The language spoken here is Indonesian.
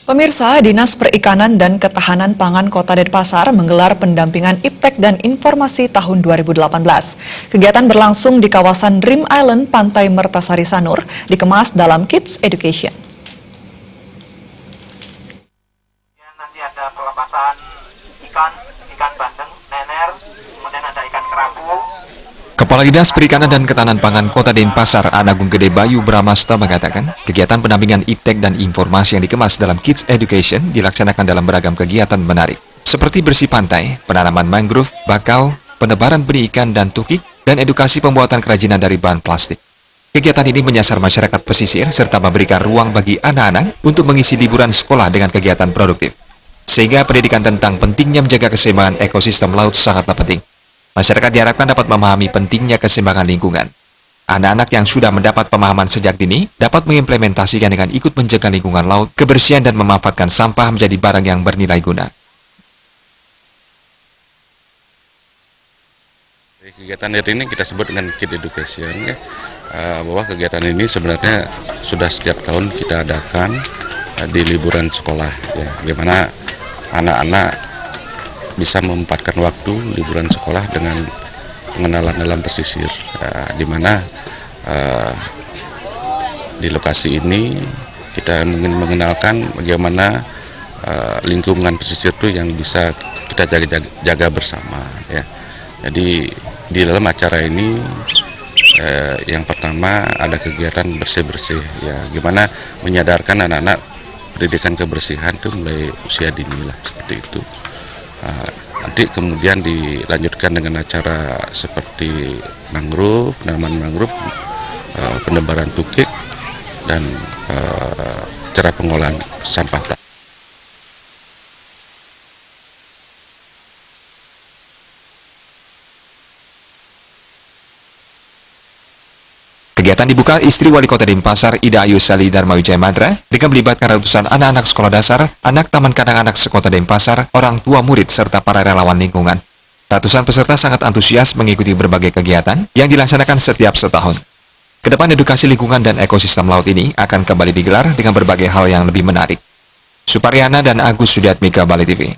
Pemirsa, Dinas Perikanan dan Ketahanan Pangan Kota Denpasar menggelar pendampingan iptek dan informasi tahun 2018. Kegiatan berlangsung di kawasan Dream Island, Pantai Mertasari Sanur, dikemas dalam Kids Education. Nanti ada pelepasan ikan bandeng, nener, kemudian ada ikan kerapu. Kepala Dinas Perikanan dan Ketahanan Pangan Kota Denpasar, Anagung Gede Bayu Bramasta mengatakan, kegiatan pendampingan iptek dan informasi yang dikemas dalam Kids Education dilaksanakan dalam beragam kegiatan menarik, seperti bersih pantai, penanaman mangrove, bakau, penebaran benih ikan dan tukik, dan edukasi pembuatan kerajinan dari bahan plastik. Kegiatan ini menyasar masyarakat pesisir serta memberikan ruang bagi anak-anak untuk mengisi liburan sekolah dengan kegiatan produktif. Sehingga pendidikan tentang pentingnya menjaga keseimbangan ekosistem laut sangatlah penting. Masyarakat diharapkan dapat memahami pentingnya keseimbangan lingkungan. Anak-anak yang sudah mendapat pemahaman sejak dini dapat mengimplementasikan dengan ikut menjaga lingkungan laut, kebersihan dan memanfaatkan sampah menjadi barang yang bernilai guna. Kegiatan hari ini kita sebut dengan Kids Education, ya. Bahwa kegiatan ini sebenarnya sudah setiap tahun kita adakan di liburan sekolah, ya, bagaimana anak-anak bisa memanfaatkan waktu liburan sekolah dengan pengenalan dalam pesisir, di mana di lokasi ini kita ingin mengenalkan bagaimana lingkungan pesisir itu yang bisa kita jaga bersama, ya. Jadi di dalam acara ini yang pertama ada kegiatan bersih-bersih, ya, gimana menyadarkan anak-anak pendidikan kebersihan itu mulai usia dini lah, seperti itu. Nanti kemudian dilanjutkan dengan acara seperti mangrove, penanaman mangrove, penebaran tukik, dan cara pengolahan sampah plastik. Kegiatan dibuka istri Wali Kota Denpasar, Ida Ayu Sali Dharma Wijaya Madra, dengan melibatkan ratusan anak-anak sekolah dasar, anak taman kanak-kanak sekota Denpasar, orang tua murid, serta para relawan lingkungan. Ratusan peserta sangat antusias mengikuti berbagai kegiatan yang dilaksanakan setiap setahun. Kedepan edukasi lingkungan dan ekosistem laut ini akan kembali digelar dengan berbagai hal yang lebih menarik. Suparyana dan Agus Sudiatmika, Bali TV.